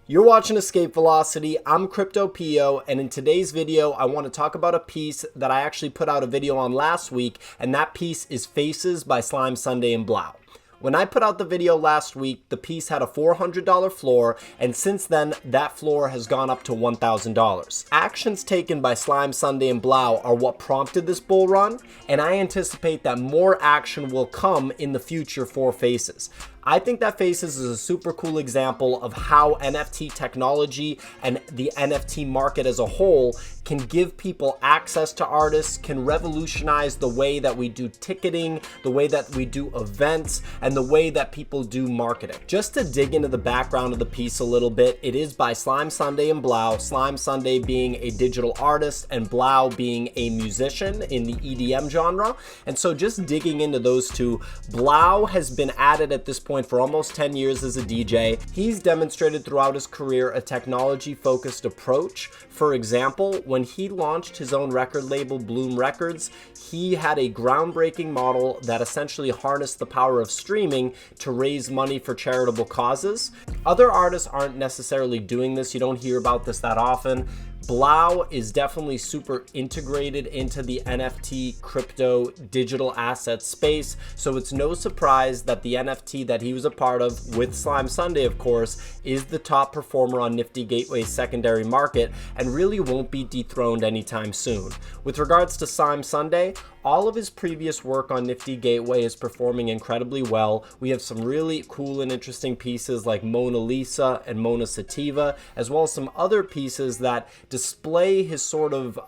You're watching Escape Velocity. I'm Crypto Pio, and in today's video, I want to talk about a piece that I actually put out a video on last week, and that piece is Faces by Slime Sunday and Blau. When I put out the video last week, the piece had a $400 floor, and since then, that floor has gone up to $1,000. Actions taken by Slime Sunday and Blau are what prompted this bull run, and I anticipate that more action will come in the future for Faces. I think that Faces is a super cool example of how NFT technology and the NFT market as a whole can give people access to artists, can revolutionize the way that we do ticketing, the way that we do events, and the way that people do marketing. Just to dig into the background of the piece a little bit, it is by Slime Sunday and Blau, Slime Sunday being a digital artist and Blau being a musician in the EDM genre. And so just digging into those two, Blau has been at it at this point for almost 10 years as a DJ. He's demonstrated throughout his career a technology-focused approach. For example, when he launched his own record label, Bloom Records, he had a groundbreaking model that essentially harnessed the power of streaming to raise money for charitable causes. Other artists aren't necessarily doing this. You don't hear about this that often. Blau is definitely super integrated into the NFT crypto digital asset space, so it's no surprise that the NFT that he was a part of, with Slime Sunday of course, is the top performer on NiftyGateway's secondary market and really won't be dethroned anytime soon. With regards to Slime Sunday, all of his previous work on NiftyGateway is performing incredibly well. We have some really cool and interesting pieces like Mona Lisa and Mona Sativa, as well as some other pieces that display his sort of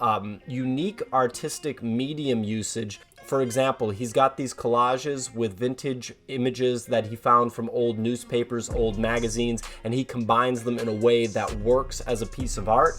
unique artistic medium usage. For example, he's got these collages with vintage images that he found from old newspapers, old magazines, and he combines them in a way that works as a piece of art.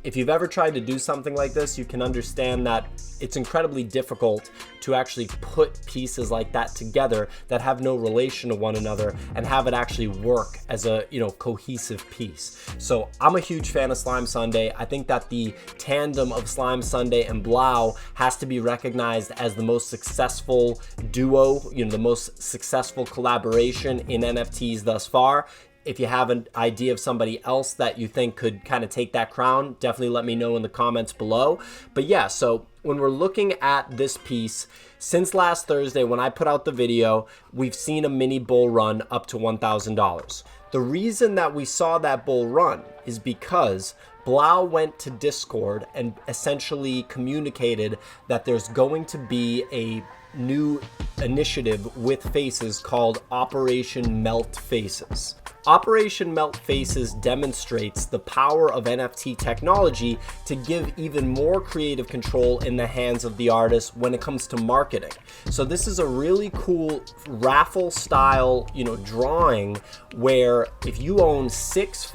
If you've ever tried to do something like this, you can understand that it's incredibly difficult to actually put pieces like that together that have no relation to one another and have it actually work as a, cohesive piece. So I'm a huge fan of Slime Sunday. I think that the tandem of Slime Sunday and Blau has to be recognized as the most successful duo, the most successful collaboration in NFTs thus far. If you have an idea of somebody else that you think could kind of take that crown, definitely let me know in the comments below. But yeah, so when we're looking at this piece, since last Thursday when I put out the video, we've seen a mini bull run up to $1,000. The reason that we saw that bull run is because Blau went to Discord and essentially communicated that there's going to be a new initiative with Faces called Operation Melt Faces. Operation Melt Faces demonstrates the power of NFT technology to give even more creative control in the hands of the artist when it comes to marketing. So this is a really cool raffle style, drawing where if you own 6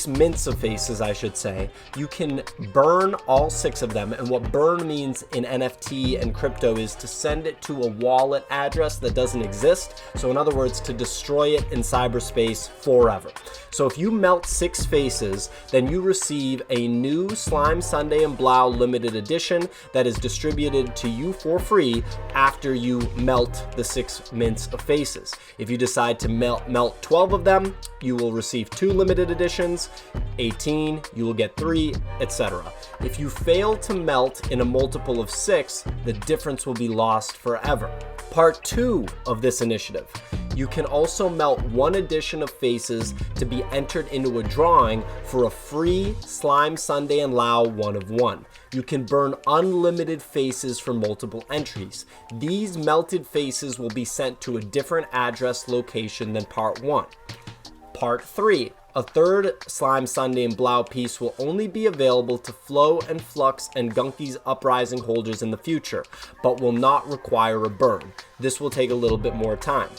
mints of faces, I should say, you can burn all 6 of them. And what burn means in NFT and crypto is to send it to a wallet address that doesn't exist. So in other words, to destroy it in cyberspace forever. So if you melt 6 faces, then you receive a new Slime Sunday and Blau limited edition that is distributed to you for free after you melt the 6 mints of faces. If you decide to melt 12 of them, you will receive 2 limited editions. 18, you will get 3, etc. If you fail to melt in a multiple of 6, the difference will be lost forever. Part 2 of this initiative. You can also melt 1 edition of Faces to be entered into a drawing for a free Slime Sunday and Blau 1 of 1. You can burn unlimited faces for multiple entries. These melted faces will be sent to a different address location than Part 1. Part 3. A third Slime Sunday and Blau piece will only be available to Flow and Flux and Gunky's Uprising holders in the future, but will not require a burn. This will take a little bit more time.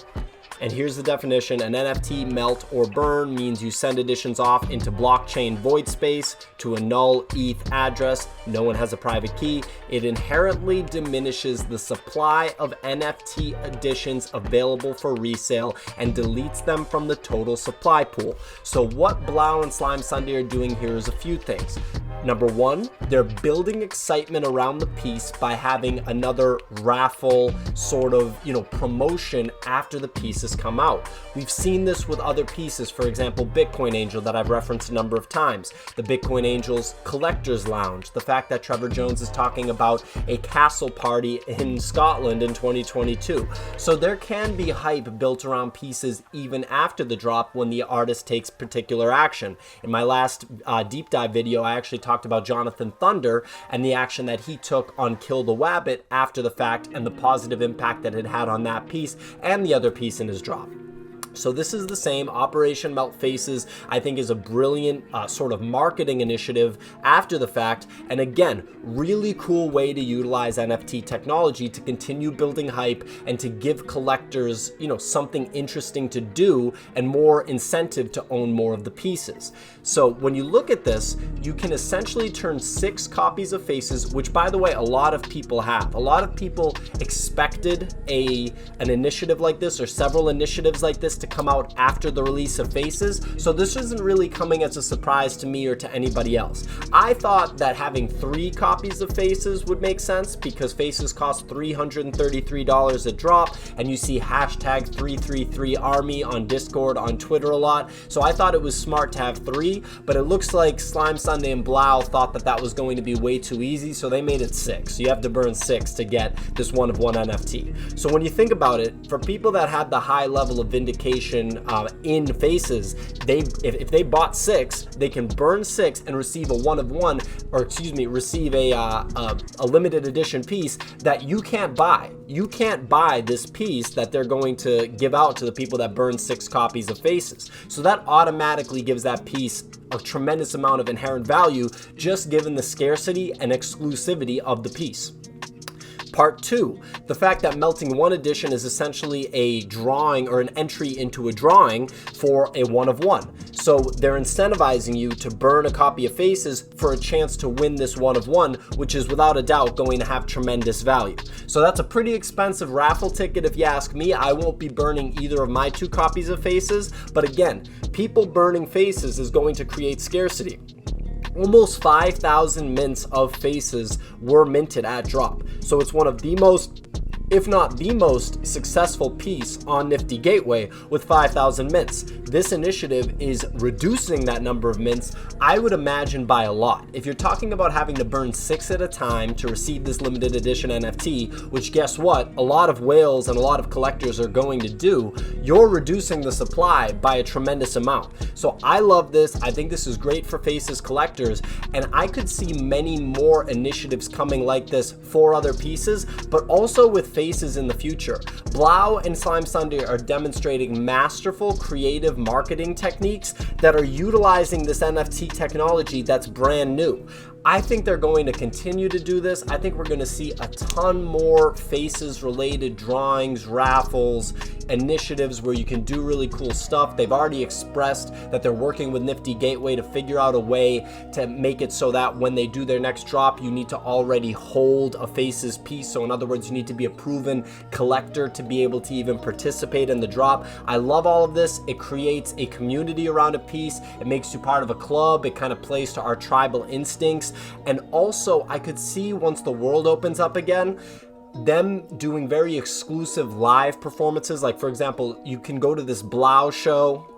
And here's the definition. An NFT melt or burn means you send editions off into blockchain void space to a null ETH address. No one has a private key. It inherently diminishes the supply of NFT editions available for resale and deletes them from the total supply pool. So what Blau and Slime Sunday are doing here is a few things. Number one, they're building excitement around the piece by having another raffle sort of, promotion after the piece has come out. We've seen this with other pieces, for example, Bitcoin Angel that I've referenced a number of times, the Bitcoin Angel's Collector's Lounge, the fact that Trevor Jones is talking about a castle party in Scotland in 2022. So there can be hype built around pieces even after the drop when the artist takes particular action. In my last deep dive video, I actually talked about Jonathan Thunder and the action that he took on Kill the Wabbit after the fact and the positive impact that it had on that piece and the other piece in his drop. So this is the same. Operation Melt Faces, I think, is a brilliant sort of marketing initiative after the fact. And again, really cool way to utilize NFT technology to continue building hype and to give collectors, something interesting to do and more incentive to own more of the pieces. So when you look at this, you can essentially turn 6 copies of Faces, which, by the way, a lot of people have. A lot of people expected an initiative like this or several initiatives like this to come out after the release of Faces, so this isn't really coming as a surprise to me or to anybody else. I thought that having 3 copies of Faces would make sense because Faces cost $333 a drop, and you see hashtag 333army on Discord, on Twitter a lot, so I thought it was smart to have 3, but it looks like Slime Sunday and Blau thought that that was going to be way too easy, so they made it 6. So you have to burn 6 to get this one of one NFT. So when you think about it, for people that had the high level of vindication in Faces, if they bought 6, they can burn 6 and receive a one of one, or receive a limited edition piece that you can't buy. You can't buy this piece that they're going to give out to the people that burn 6 copies of Faces. So that automatically gives that piece a tremendous amount of inherent value, just given the scarcity and exclusivity of the piece. Part 2, the fact that Melting One Edition is essentially a drawing or an entry into a drawing for a one of one. So they're incentivizing you to burn a copy of Faces for a chance to win this one of one, which is without a doubt going to have tremendous value. So that's a pretty expensive raffle ticket if you ask me. I won't be burning either of my 2 copies of Faces, but again, people burning Faces is going to create scarcity. Almost 5,000 mints of Faces were minted at drop. So it's one of the most, if not the most successful piece on NiftyGateway with 5,000 mints. This initiative is reducing that number of mints, I would imagine, by a lot. If you're talking about having to burn 6 at a time to receive this limited edition NFT, which guess what, a lot of whales and a lot of collectors are going to do, you're reducing the supply by a tremendous amount. So I love this. I think this is great for Faces collectors, and I could see many more initiatives coming like this for other pieces, but also with Faces in the future. Blau and Slime Sunday are demonstrating masterful creative marketing techniques that are utilizing this NFT technology that's brand new. I think they're going to continue to do this. I think we're going to see a ton more Faces related drawings, raffles, initiatives where you can do really cool stuff. They've already expressed that they're working with NiftyGateway to figure out a way to make it so that when they do their next drop, you need to already hold a Faces piece. So in other words, you need to be a proven collector to be able to even participate in the drop. I love all of this. It creates a community around a piece. It makes you part of a club. It kind of plays to our tribal instincts. And also, I could see once the world opens up again, them doing very exclusive live performances. Like, for example, you can go to this Blau show.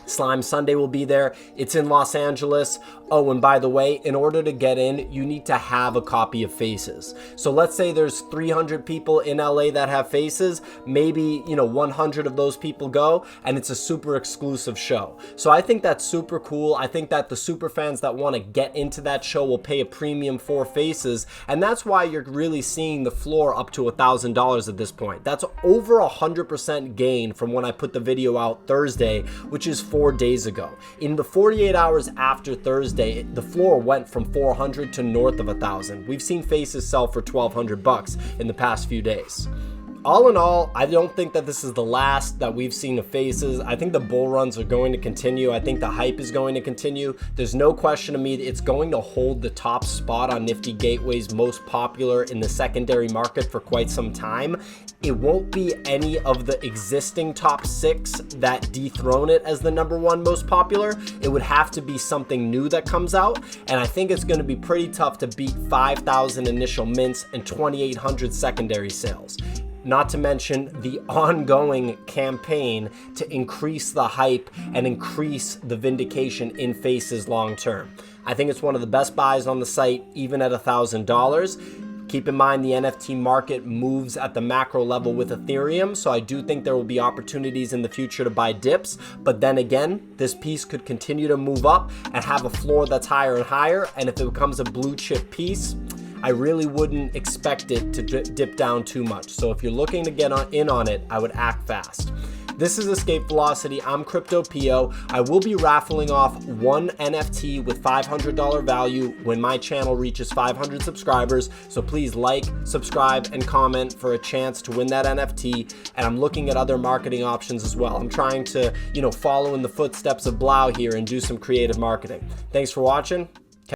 Slime Sunday will be there. It's in Los Angeles. Oh, and by the way, in order to get in, you need to have a copy of Faces. So let's say there's 300 people in LA that have Faces. Maybe, 100 of those people go, and it's a super exclusive show. So I think that's super cool. I think that the super fans that want to get into that show will pay a premium for Faces, and that's why you're really seeing the floor up to $1,000 at this point. That's over 100% gain from when I put the video out Thursday, which is 4 days ago. In the 48 hours after Thursday, the floor went from 400 to north of 1,000. We've seen Faces sell for $1,200 in the past few days. All in all, I don't think that this is the last that we've seen of faces. I think the bull runs are going to continue. I think the hype is going to continue. There's no question to me that it's going to hold the top spot on Nifty Gateway's most popular in the secondary market for quite some time. It won't be any of the existing top 6 that dethrone it as the #1 most popular. It would have to be something new that comes out, and I think it's going to be pretty tough to beat 5,000 initial mints and 2,800 secondary sales. Not to mention the ongoing campaign to increase the hype and increase the vindication in faces long term. I think it's one of the best buys on the site, even at $1,000. Keep in mind the NFT market moves at the macro level with Ethereum, so I do think there will be opportunities in the future to buy dips, but then again, this piece could continue to move up and have a floor that's higher and higher, and if it becomes a blue chip piece, I really wouldn't expect it to dip down too much. So if you're looking to get in on it, I would act fast. This is Escape Velocity. I'm Crypto Pio. I will be raffling off one NFT with $500 value when my channel reaches 500 subscribers. So please like, subscribe, and comment for a chance to win that NFT. And I'm looking at other marketing options as well. I'm trying to, follow in the footsteps of Blau here and do some creative marketing. Thanks for watching.